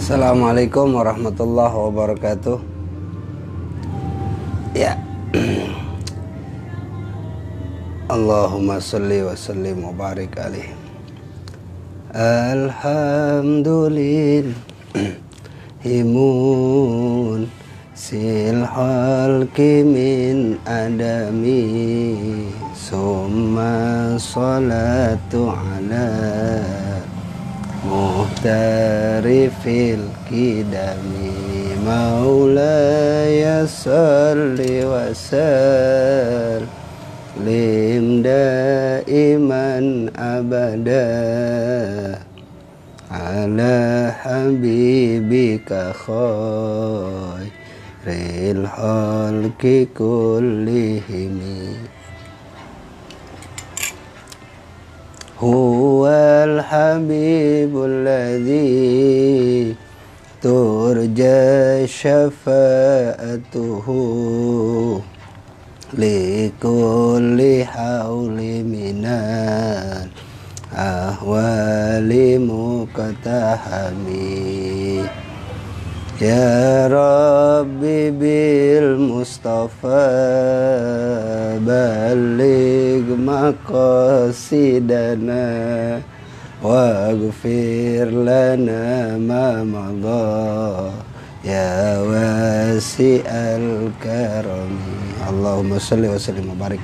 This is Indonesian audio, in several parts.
Assalamualaikum warahmatullahi wabarakatuh. Ya. Allahumma salli wa sallim wa barik alaih. Alhamdulillah sil halki min adami summa salatu ala muhtarifil kidami maulaya salli wa sallim daiman abada ala habibika khairil khalqi kullihim huwal habibul ladzi turja syafa'atuhu likulli hauli minal ahwali muqtahami ya Rabbi bil Mustafa baligh maqasidana waghfir lana ma madha ya wasi'al karami. Allahumma sholli wa sallim wa barik.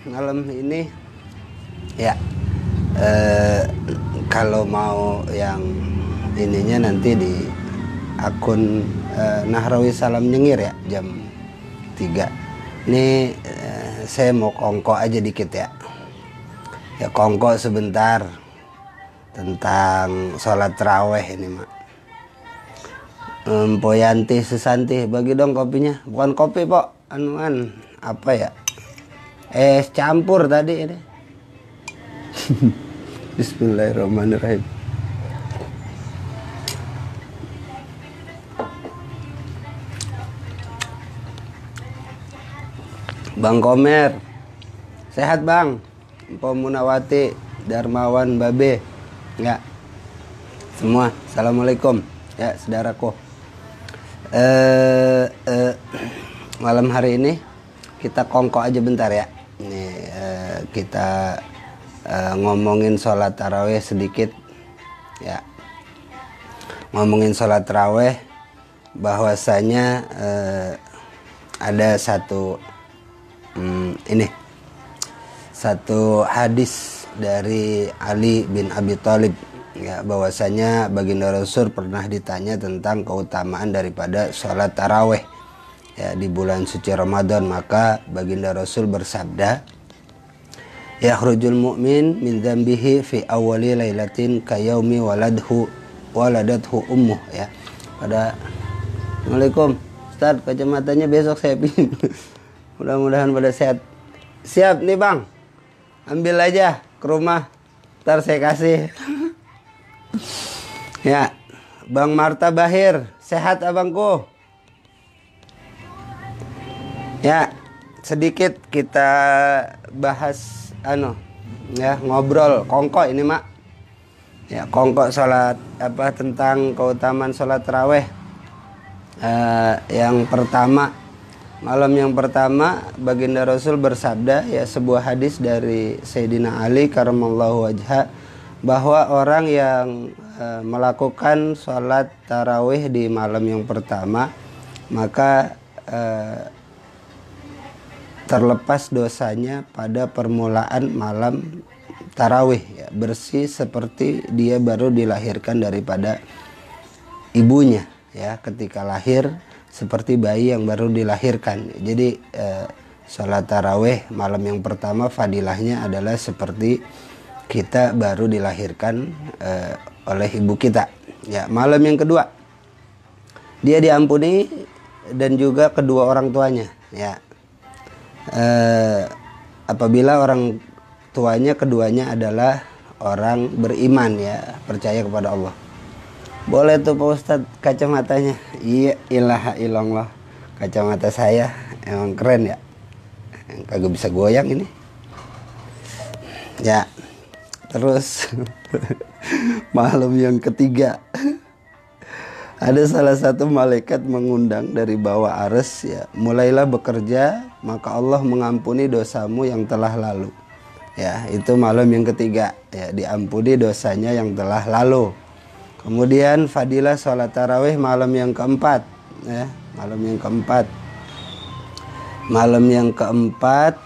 Malam ini ya kalau mau yang ininya nanti di akun Nahrawi Salam Nyengir ya jam 3. Ini saya mau kongko aja dikit ya. Ya kongko sebentar tentang sholat taraweh ini mak. Poyanti Susanti bagi dong kopinya. Bukan kopi pok, anuan apa ya? Es campur tadi ini. Bismillahirrahmanirrahim. Bang Komer, sehat bang? Mpo Munawati, Darmawan, Babe, enggak? Semua, assalamualaikum ya saudaraku. Malam hari ini kita kongko aja bentar ya. Ini kita ngomongin sholat taraweh sedikit ya. Ngomongin sholat taraweh bahwasanya ada satu satu hadis dari Ali bin Abi Thalib ya, bahwasanya baginda Rasul pernah ditanya tentang keutamaan daripada sholat taraweh ya di bulan suci Ramadan. Maka baginda Rasul bersabda, yakhrujul mu'min min dzambihi fi awwali lailatin kayaumi waladathu ummuh ya. Assalamualaikum Ustaz, kacamatanya besok saya pinjam. Mudah-mudahan pada sehat. Siap nih bang, ambil aja ke rumah, ntar saya kasih. Ya, Bang Marta Bahir, sehat abangku. Ya, sedikit kita bahas ya ngobrol kongko ini mak. Ya kongko sholat apa tentang keutamaan sholat taraweh. Yang pertama, malam yang pertama baginda Rasul bersabda ya, sebuah hadis dari Sayyidina Ali karamallahu wajha, bahwa orang yang melakukan sholat tarawih di malam yang pertama maka terlepas dosanya pada permulaan malam tarawih ya, bersih seperti dia baru dilahirkan daripada ibunya ya, ketika lahir seperti bayi yang baru dilahirkan. Jadi sholat tarawih malam yang pertama fadilahnya adalah seperti kita baru dilahirkan oleh ibu kita. Ya, malam yang kedua dia diampuni dan juga kedua orang tuanya. Ya, apabila orang tuanya keduanya adalah orang beriman ya, percaya kepada Allah. Boleh tuh Pak Ustadz kacamatanya. Iya, ilaha illallah. Kacamata saya emang keren ya. Kagak bisa goyang ini. Ya. Terus malam yang ketiga Ada salah satu malaikat mengundang dari bawah arsy, ya, mulailah bekerja, maka Allah mengampuni dosamu yang telah lalu. Ya, itu malam yang ketiga, ya, diampuni dosanya yang telah lalu. Kemudian fadilah sholat tarawih malam yang keempat, ya, malam yang keempat. Malam yang keempat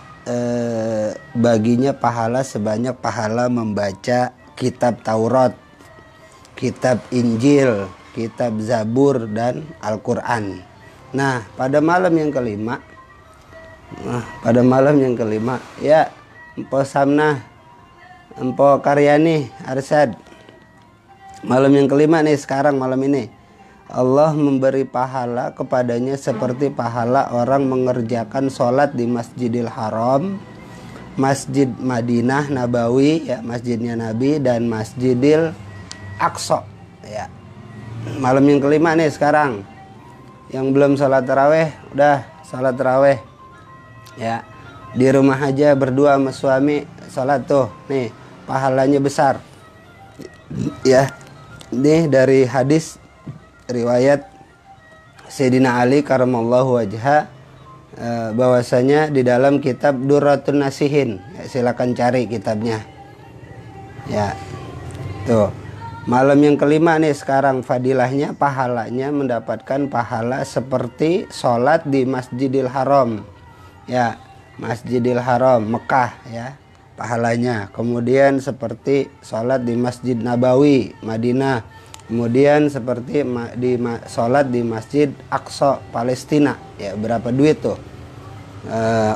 baginya pahala sebanyak pahala membaca kitab Taurat, kitab Injil, kitab Zabur, dan Al-Quran. Nah, pada malam yang kelima, ya, Empo Samnah, Empo Karyani, Arsad, malam yang kelima nih sekarang, malam ini Allah memberi pahala kepadanya seperti pahala orang mengerjakan sholat di Masjidil Haram, Masjid Madinah Nabawi, ya, masjidnya Nabi, dan Masjidil Aqsa, ya. Malam yang kelima nih sekarang. Yang belum sholat taraweh, udah sholat taraweh, ya. Di rumah aja berdua sama suami sholat tuh, nih pahalanya besar, ya. Nih dari hadis riwayat Sayyidina Ali karamallahu wajha, bahwasanya di dalam kitab Durratun Nasihin, ya, silakan cari kitabnya, ya. Tuh, malam yang kelima nih sekarang, fadilahnya, pahalanya mendapatkan pahala seperti sholat di Masjidil Haram, ya, Masjidil Haram Mekah, ya, pahalanya. Kemudian seperti sholat di Masjid Nabawi Madinah, kemudian seperti sholat di Masjid Aqsa Palestina, ya. Berapa duit tuh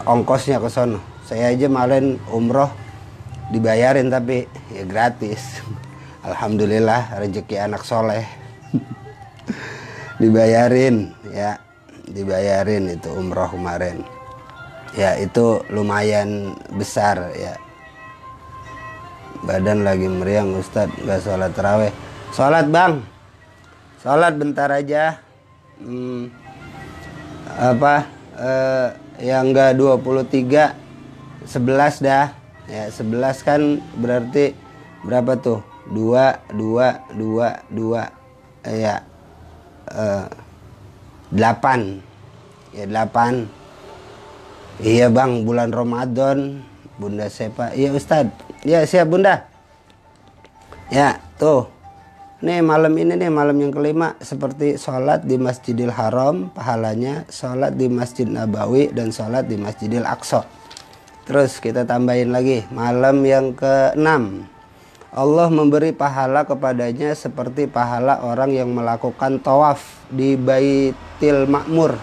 ongkosnya ke sono? Saya aja kemarin umroh dibayarin, tapi ya gratis. Alhamdulillah, rezeki anak soleh. Dibayarin, ya, dibayarin itu umroh kemarin, ya. Itu lumayan besar, ya. Badan lagi meriang, Ustadz, nggak sholat taraweh. Sholat bang, sholat bentar aja. Yang nggak 23, 11 dah, ya. 11 kan berarti berapa tuh? 2, ya, 8, ya, 8. Iya bang, bulan Ramadan, Bunda Sepa. Iya Ustadz, ya siap Bunda, ya. Tuh, nih malam ini nih, malam yang kelima, seperti sholat di Masjidil Haram pahalanya, sholat di Masjid Nabawi, dan sholat di Masjidil Aqsa. Terus kita tambahin lagi malam yang keenam, Allah memberi pahala kepadanya seperti pahala orang yang melakukan tawaf di Baitil Ma'mur,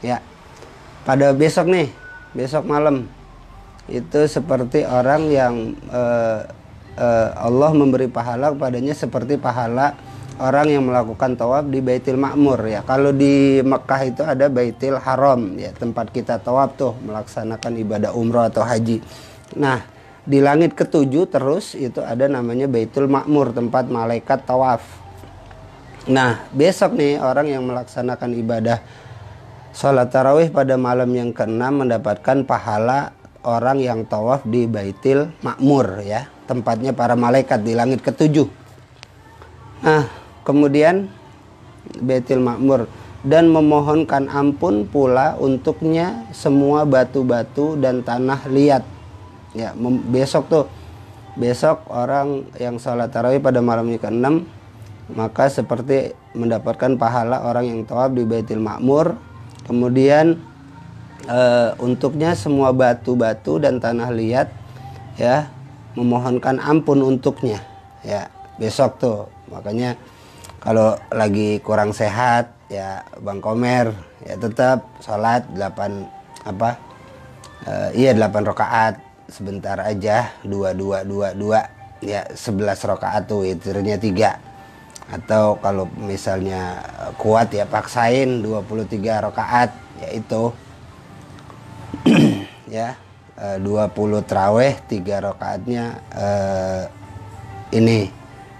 ya. Pada besok nih, besok malam, itu seperti orang yang Allah memberi pahala kepadanya seperti pahala orang yang melakukan tawaf di Baitil Ma'mur, ya. Kalau di Mekah itu ada Baitil Haram, ya, tempat kita tawaf tuh, melaksanakan ibadah umroh atau haji. Nah, di langit ketujuh terus itu ada namanya Baitul Ma'mur, tempat malaikat tawaf. Nah, besok nih orang yang melaksanakan ibadah sholat tarawih pada malam yang keenam mendapatkan pahala orang yang tawaf di Baitil Ma'mur, ya, tempatnya para malaikat di langit ketujuh. Nah, kemudian Baitil Ma'mur, dan memohonkan ampun pula untuknya semua batu-batu dan tanah liat, ya. Besok tuh, besok orang yang sholat tarawih pada malam yang ke-6 maka seperti mendapatkan pahala orang yang tawaf di Baitil Ma'mur. Kemudian untuknya semua batu-batu dan tanah liat, ya, memohonkan ampun untuknya, ya. Besok tuh, makanya kalau lagi kurang sehat, ya Bang Komer, ya tetap sholat 8 rakaat, sebentar aja, 2, ya, 11 rakaat tuh, witirnya 3. Atau kalau misalnya kuat, ya paksain 23 rakaat, ya itu ya, 20 traweh, 3 rakaatnya ini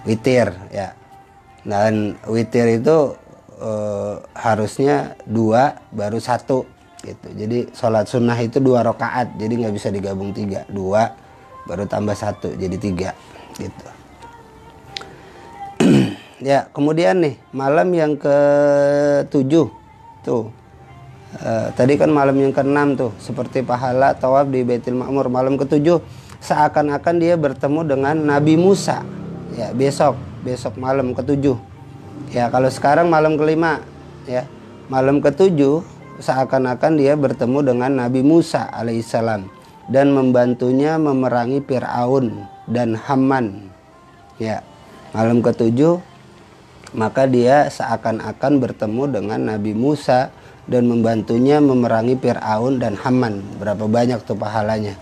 witir, ya. Dan witir itu harusnya 2 baru 1 gitu. Jadi sholat sunnah itu 2 rakaat, jadi nggak bisa digabung 3, 2 baru tambah 1 jadi 3 gitu. Ya, kemudian nih malam yang ke-7 tuh. Tadi kan malam yang ke-6 tuh, seperti pahala tawaf di Baitul Ma'mur. Malam ke-7 seakan-akan dia bertemu dengan Nabi Musa. Ya, besok malam ke-7. Ya, kalau sekarang malam ke-5, ya. Malam ke-7 seakan-akan dia bertemu dengan Nabi Musa alaihissalam dan membantunya memerangi Fir'aun dan Haman. Ya, malam ke-7 maka dia seakan-akan bertemu dengan Nabi Musa dan membantunya memerangi Fir'aun dan Haman. Berapa banyak tuh pahalanya.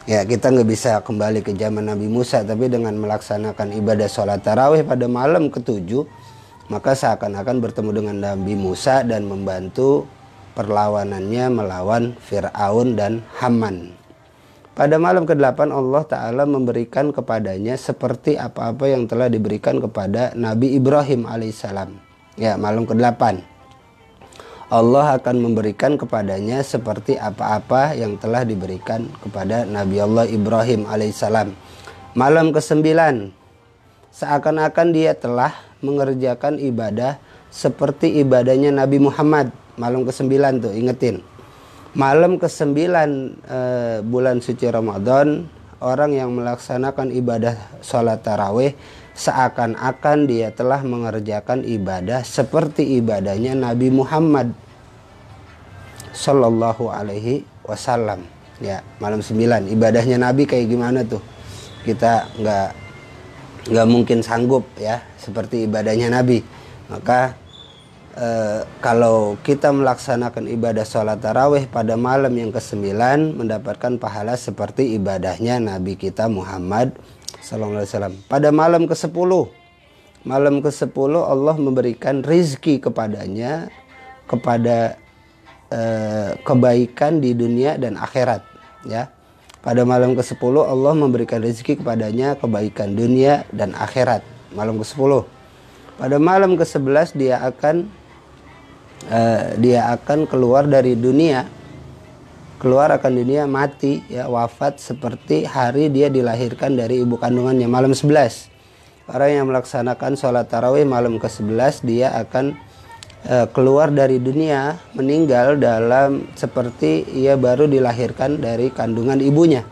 Ya, kita nggak bisa kembali ke zaman Nabi Musa, tapi dengan melaksanakan ibadah sholat tarawih pada malam ke-7, maka seakan-akan bertemu dengan Nabi Musa dan membantu perlawanannya melawan Fir'aun dan Haman. Pada malam ke-8 Allah Ta'ala memberikan kepadanya seperti apa-apa yang telah diberikan kepada Nabi Ibrahim alaihissalam. Ya, malam ke-8 Allah akan memberikan kepadanya seperti apa-apa yang telah diberikan kepada Nabi Allah Ibrahim alaihissalam. Malam ke-9 seakan-akan dia telah mengerjakan ibadah seperti ibadahnya Nabi Muhammad. Malam ke-9 tuh, ingetin. Malam ke-9 bulan suci Ramadan, orang yang melaksanakan ibadah sholat tarawih seakan-akan dia telah mengerjakan ibadah seperti ibadahnya Nabi Muhammad Sallallahu Alaihi Wasallam. Ya, malam 9 ibadahnya Nabi kayak gimana tuh? Kita nggak mungkin sanggup ya seperti ibadahnya Nabi. Maka kalau kita melaksanakan ibadah sholat tarawih pada malam yang ke-9 mendapatkan pahala seperti ibadahnya Nabi kita Muhammad sallallahu alaihi wasallam. Pada malam ke-10 Allah memberikan rizki kepadanya kepada kebaikan di dunia dan akhirat, ya. Pada malam ke-10 Allah memberikan rizki kepadanya kebaikan dunia dan akhirat. Malam ke-10. Pada malam ke-11 dia akan keluar dari dunia, mati, ya, wafat seperti hari dia dilahirkan dari ibu kandungannya. Malam 11 orang yang melaksanakan sholat tarawih malam ke-11 dia akan keluar dari dunia, meninggal dalam seperti ia baru dilahirkan dari kandungan ibunya.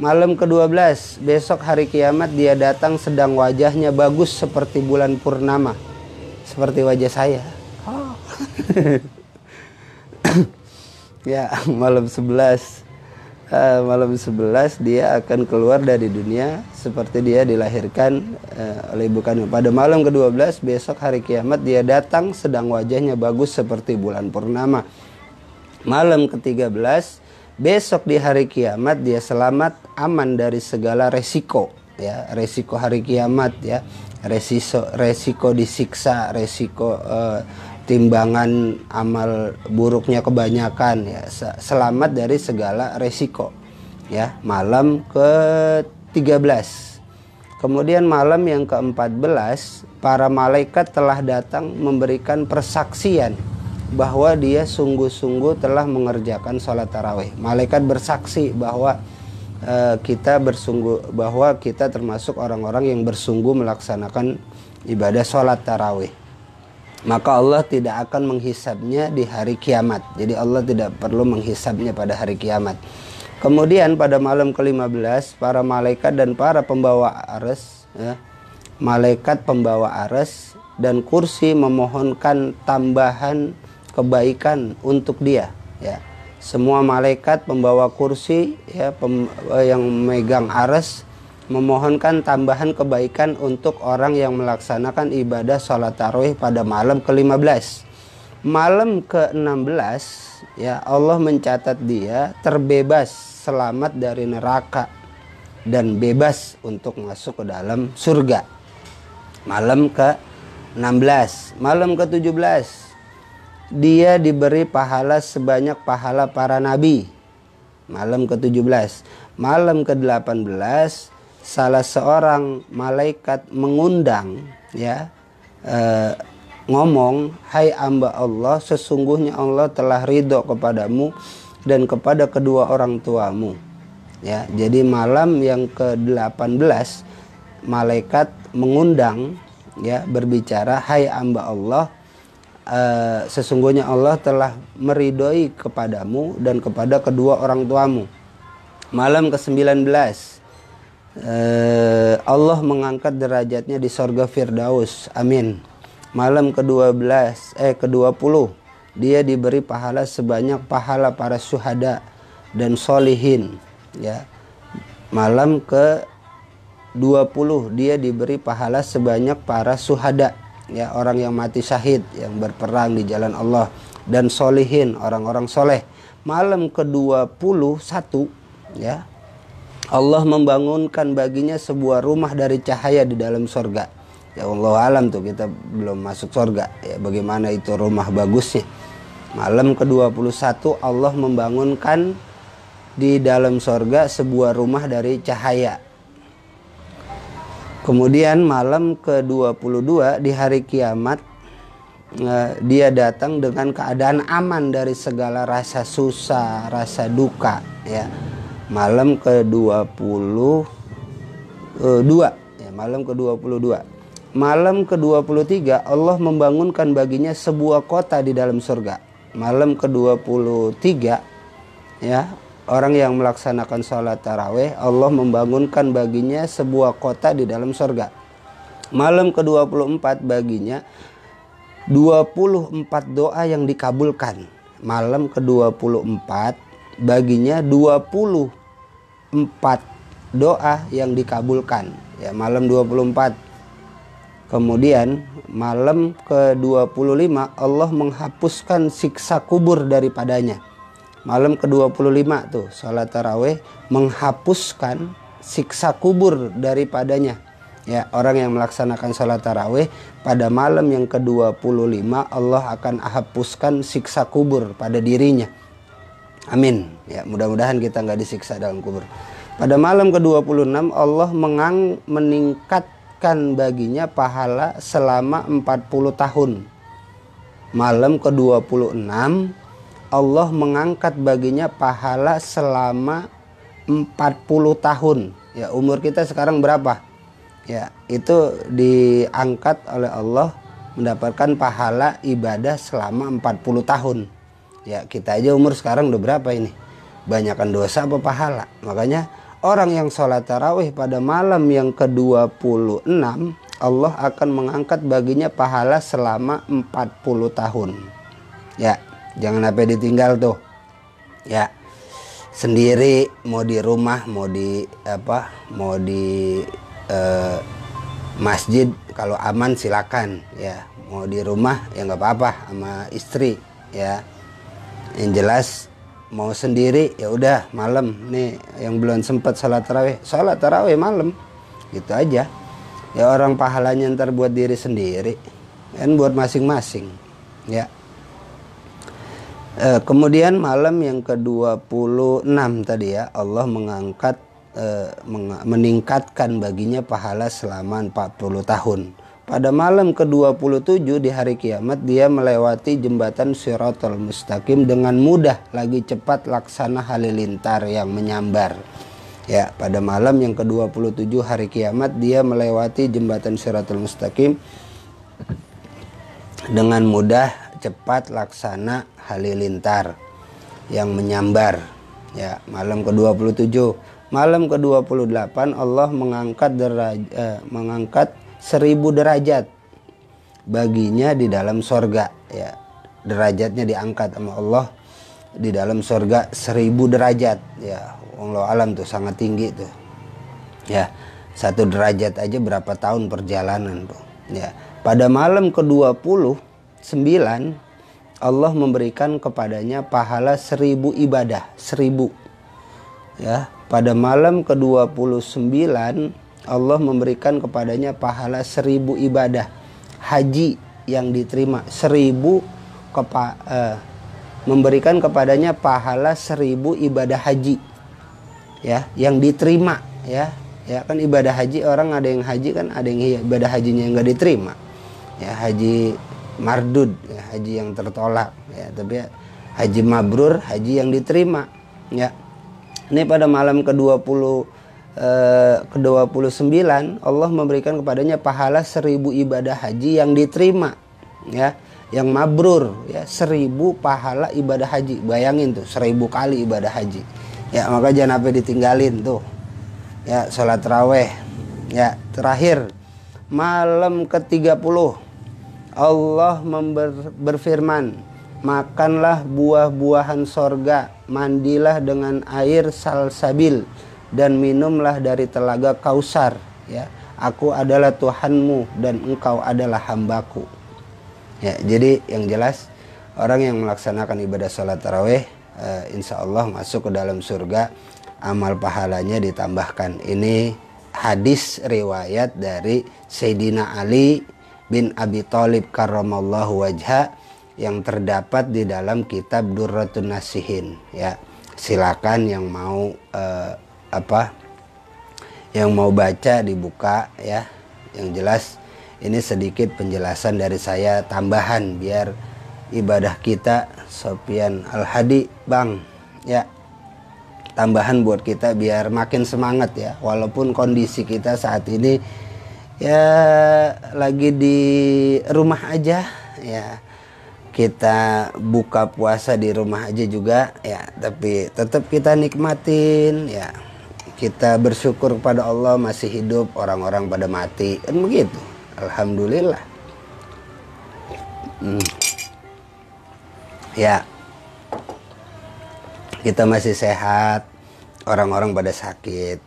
Malam ke-12 besok hari kiamat dia datang sedang wajahnya bagus seperti bulan purnama, seperti wajah saya. Ya, malam 11 dia akan keluar dari dunia seperti dia dilahirkan oleh ibu kandung. Pada malam ke-12 besok hari kiamat dia datang sedang wajahnya bagus seperti bulan purnama. Malam ke-13 besok di hari kiamat dia selamat aman dari segala resiko, ya, resiko hari kiamat, ya, resiko disiksa, resiko timbangan amal buruknya kebanyakan, ya, selamat dari segala resiko, ya. Malam ke-13. Kemudian malam yang ke-14 para malaikat telah datang memberikan persaksian bahwa dia sungguh-sungguh telah mengerjakan sholat tarawih. Malaikat bersaksi bahwa kita termasuk orang-orang yang bersungguh melaksanakan ibadah sholat tarawih. Maka Allah tidak akan menghisabnya di hari kiamat. Jadi Allah tidak perlu menghisabnya pada hari kiamat. Kemudian pada malam ke-15 para malaikat dan para pembawa arsy, ya, malaikat pembawa arsy dan kursi memohonkan tambahan kebaikan untuk dia, ya. Semua malaikat pembawa kursi, ya, yang memegang arsy memohonkan tambahan kebaikan untuk orang yang melaksanakan ibadah sholat tarawih pada malam ke-15. Malam ke-16, ya, Allah mencatat dia terbebas, selamat dari neraka dan bebas untuk masuk ke dalam surga. Malam ke-16. Malam ke-17 dia diberi pahala sebanyak pahala para nabi. Malam ke-17. Malam ke-18 salah seorang malaikat mengundang, ya, ngomong, hai hamba Allah, sesungguhnya Allah telah ridho kepadamu dan kepada kedua orang tuamu, ya. Jadi malam yang ke-18 malaikat mengundang, ya berbicara, hai hamba Allah, sesungguhnya Allah telah meridhoi kepadamu dan kepada kedua orang tuamu. Malam ke-19, Allah mengangkat derajatnya di sorga Firdaus, amin. Malam ke-20, dia diberi pahala sebanyak pahala para syuhada dan solihin, ya. Malam ke-20, dia diberi pahala sebanyak para syuhada, ya, orang yang mati syahid, yang berperang di jalan Allah, dan solihin, orang-orang soleh. Malam ke-21, ya, Allah membangunkan baginya sebuah rumah dari cahaya di dalam sorga. Ya Allah alam tuh, kita belum masuk sorga, ya, bagaimana itu rumah bagusnya. Malam ke-21 Allah membangunkan di dalam sorga sebuah rumah dari cahaya. Kemudian malam ke-22 di hari kiamat, dia datang dengan keadaan aman dari segala rasa susah, rasa duka, ya. Malam ke-22, ya, malam ke-22. Malam ke-23 Allah membangunkan baginya sebuah kota di dalam surga. Malam ke-23, ya, orang yang melaksanakan sholat tarawih, Allah membangunkan baginya sebuah kota di dalam surga. Malam ke-24 baginya 24 doa yang dikabulkan. Malam ke-24 baginya 24 doa yang dikabulkan, ya, malam 24. Kemudian malam ke-25 Allah menghapuskan siksa kubur daripadanya. Malam ke-25 tuh salat tarawih menghapuskan siksa kubur daripadanya, ya. Orang yang melaksanakan salat tarawih pada malam yang ke-25, Allah akan hapuskan siksa kubur pada dirinya, amin, ya. Mudah-mudahan kita nggak disiksa dalam kubur. Pada malam ke-26 Allah meningkatkan baginya pahala selama 40 tahun. Malam ke-26 Allah mengangkat baginya pahala selama 40 tahun. Ya, umur kita sekarang berapa? Ya, itu diangkat oleh Allah mendapatkan pahala ibadah selama 40 tahun. Ya, kita aja umur sekarang udah berapa ini? Banyakan dosa apa pahala? Makanya orang yang sholat tarawih pada malam yang ke-26, Allah akan mengangkat baginya pahala selama 40 tahun. Ya, jangan sampai ditinggal tuh. Ya, sendiri, mau di rumah, mau di masjid, kalau aman silakan, ya. Mau di rumah ya nggak apa-apa sama istri, ya. Yang jelas mau sendiri ya udah malam nih yang belum sempat sholat tarawih malam, gitu aja, ya. Orang pahalanya ntar buat diri sendiri, kan buat masing-masing, ya. Kemudian malam yang ke-26 tadi, ya, Allah meningkatkan baginya pahala selama 40 tahun. Pada malam ke-27 di hari kiamat dia melewati jembatan Shiratal Mustaqim dengan mudah, lagi cepat laksana halilintar yang menyambar. Ya, pada malam yang ke-27 hari kiamat dia melewati jembatan Shiratal Mustaqim dengan mudah, cepat laksana halilintar yang menyambar. Ya, malam ke-27. Malam ke-28 Allah mengangkat 1000 derajat baginya di dalam sorga, ya. Derajatnya diangkat sama Allah di dalam sorga 1000 derajat, ya. Allah alam tuh sangat tinggi tuh, ya. 1 derajat aja berapa tahun perjalanan tuh, ya. Pada malam ke-29 Allah memberikan kepadanya pahala 1000 ibadah, 1000, ya. Pada malam ke-29 Allah memberikan kepadanya pahala 1000 ibadah haji yang diterima. 1000 memberikan kepadanya pahala 1000 ibadah haji, ya, yang diterima, ya. Ya kan ibadah haji, orang ada yang haji kan, ada yang ibadah hajinya yang nggak diterima, ya. Haji mardud, ya, haji yang tertolak, ya. Tapi ya, haji mabrur, haji yang diterima, ya. Ini pada malam ke-29 ke-29 Allah memberikan kepadanya pahala 1000 ibadah haji yang diterima, ya, yang mabrur, ya, 1000 pahala ibadah haji. Bayangin tuh 1000 kali ibadah haji, ya. Maka jangan sampai ditinggalin tuh, ya, sholat raweh. Ya, terakhir malam ke-30 Allah berfirman, makanlah buah-buahan sorga, mandilah dengan air salsabil, dan minumlah dari telaga Kausar, ya. Aku adalah Tuhanmu dan engkau adalah hambaku. Ya, jadi yang jelas orang yang melaksanakan ibadah sholat tarawih insya Allah masuk ke dalam surga, amal pahalanya ditambahkan. Ini hadis riwayat dari Sayyidina Ali bin Abi Thalib karramallahu wajha yang terdapat di dalam kitab Durratun Nasihin, ya. Silakan yang mau yang mau baca dibuka, ya. Yang jelas ini sedikit penjelasan dari saya tambahan biar ibadah kita, Sofyan Al-Hadi, Bang, ya, tambahan buat kita biar makin semangat, ya. Walaupun kondisi kita saat ini ya lagi di rumah aja, ya. Kita buka puasa di rumah aja juga, ya, tapi tetap kita nikmatin, ya. Kita bersyukur kepada Allah masih hidup, orang-orang pada mati, kan begitu. Alhamdulillah. Ya, kita masih sehat, orang-orang pada sakit.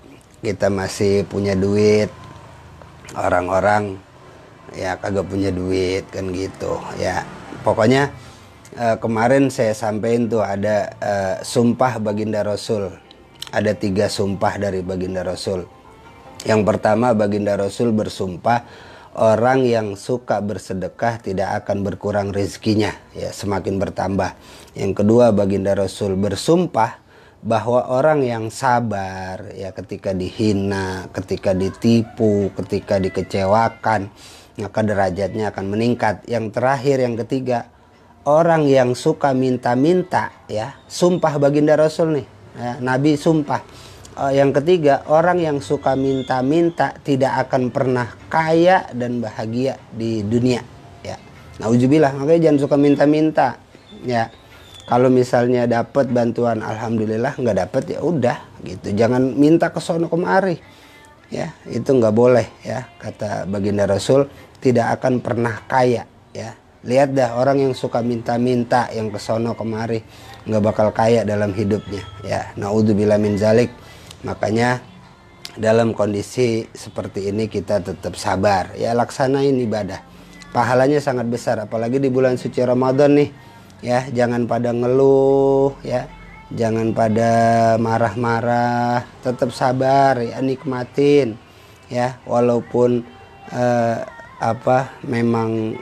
Kita masih punya duit, orang-orang ya kagak punya duit, kan gitu, ya. Pokoknya kemarin saya sampaikan tuh ada sumpah baginda Rasul. Ada 3 sumpah dari baginda Rasul. Yang pertama, baginda Rasul bersumpah orang yang suka bersedekah tidak akan berkurang rezekinya, ya, semakin bertambah. Yang kedua, baginda Rasul bersumpah bahwa orang yang sabar, ya, ketika dihina, ketika ditipu, ketika dikecewakan, maka derajatnya akan meningkat. Yang terakhir, yang ketiga, orang yang suka minta-minta, ya, sumpah baginda Rasul nih, ya, Nabi sumpah. Yang ketiga, orang yang suka minta-minta tidak akan pernah kaya dan bahagia di dunia, ya. Nauzubillah, makanya jangan suka minta-minta, ya. Kalau misalnya dapat bantuan alhamdulillah, nggak dapat ya udah gitu. Jangan minta ke sono kemari, ya. Itu nggak boleh, ya. Kata baginda Rasul, tidak akan pernah kaya, ya. Lihat dah orang yang suka minta-minta, yang ke sono kemari, nggak bakal kaya dalam hidupnya, ya. Naudzubillah min zalik. Makanya dalam kondisi seperti ini kita tetap sabar, ya, laksanain ibadah. Pahalanya sangat besar, apalagi di bulan suci Ramadan nih, ya. Jangan pada ngeluh, ya. Jangan pada marah-marah, tetap sabar, ya, nikmatin, ya. Walaupun memang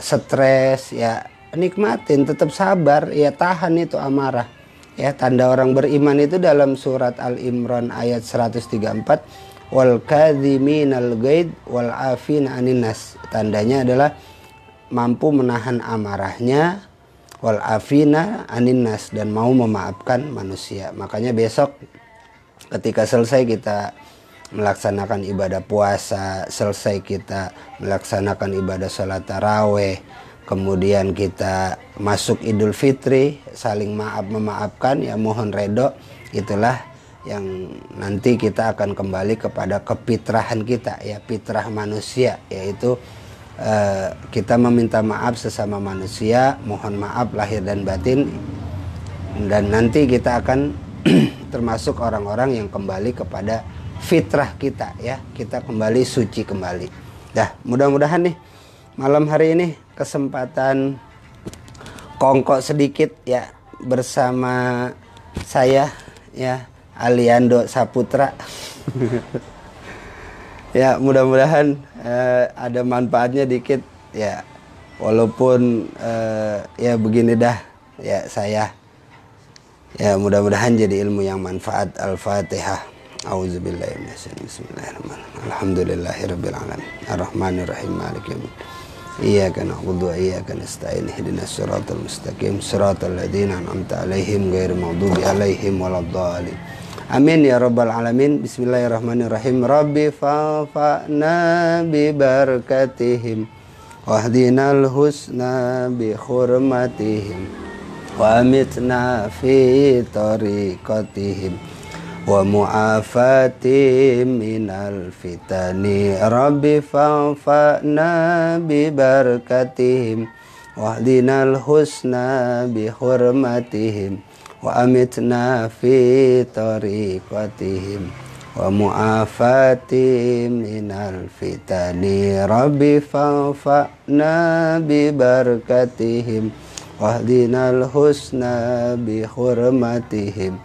stres, ya, nikmatin, tetap sabar, ya, tahan itu amarah. Ya, tanda orang beriman itu dalam surat Al-Imran ayat 134, wal kadhiminal ghaid wal afina 'anin nas. Tandanya adalah mampu menahan amarahnya, wal afina 'anin nas, dan mau memaafkan manusia. Makanya besok ketika selesai kita melaksanakan ibadah puasa, selesai kita melaksanakan ibadah sholat taraweh, kemudian kita masuk Idul Fitri, saling maaf memaafkan, ya, mohon redho. Itulah yang nanti kita akan kembali kepada kepitrahan kita, ya, fitrah manusia, yaitu kita meminta maaf sesama manusia, mohon maaf lahir dan batin, dan nanti kita akan termasuk orang-orang yang kembali kepada fitrah kita, ya. Kita kembali suci kembali. Dah, mudah-mudahan nih malam hari ini kesempatan kongkok sedikit, ya, bersama saya, ya, Aliando Saputra. Ya, mudah-mudahan ada manfaatnya dikit, ya. Walaupun ya begini dah, ya, saya, ya, mudah-mudahan jadi ilmu yang manfaat. Al-Fatihah. A'udzubillahi minasyaitonir rajim. Bismillahirrahmanirrahim. Alhamdulillahirabbil alamin. Arrahmanirrahim. Maliki yaumiddin. Iyyaka na'budu wa iyyaka nasta'in. Ihdinas siratal mustaqim. Siratal ladzina an'amta 'alaihim ghairil maghdubi 'alaihim waladdallin. Amin ya rabbal alamin. Bismillahirrahmanirrahim. Rabbi fa'fa'na bi barakatihim wahdinal husna bi hurmatihim wa amitna fi tariqatihim wa mu'afatim minal fitani. Rabbi fa'fa'na bi barakatihim wahdinal husna bi hurmatihim wa amitna fi tariqatihim wa mu'afatim minal fitani. Rabbi fa'fa'na bi barakatihim wahdinal husna bi hurmatihim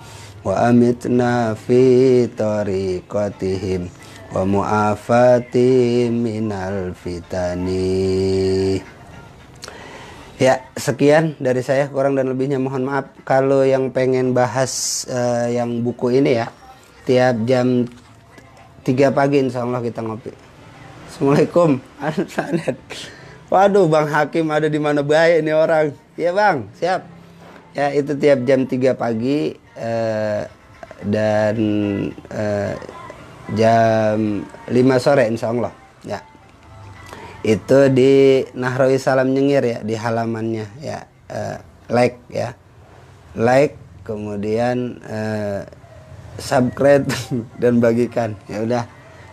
wa amitna fi tariqatihim wa mu'afatim minal fitani. Ya, sekian dari saya, kurang dan lebihnya mohon maaf. Kalau yang pengen bahas yang buku ini ya, tiap jam 3 pagi insya Allah kita ngopi. Assalamualaikum. Waduh, Bang Hakim ada di mana baik ini orang. Iya Bang, siap. Ya, itu tiap jam 3 pagi dan jam 5 sore insya Allah. Ya. Itu di Nahrawi Salam Nyengir ya, di halamannya ya. Like ya, like, kemudian subscribe dan bagikan. Ya udah,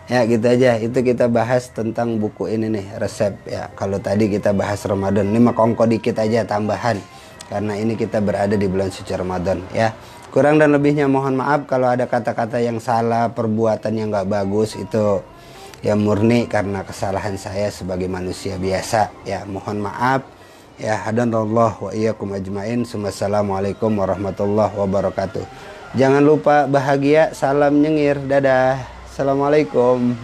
ya gitu aja. Itu kita bahas tentang buku ini nih, resep ya. Kalau tadi kita bahas Ramadan, ini mah kongko dikit aja tambahan, karena ini kita berada di bulan suci Ramadan ya. Kurang dan lebihnya mohon maaf. Kalau ada kata-kata yang salah, perbuatan yang gak bagus, itu ya murni karena kesalahan saya sebagai manusia biasa ya, mohon maaf ya. Hadanallahu wa iyyakum ajmain. Assalamualaikum warahmatullahi wabarakatuh. Jangan lupa bahagia, salam nyengir, dadah, assalamualaikum.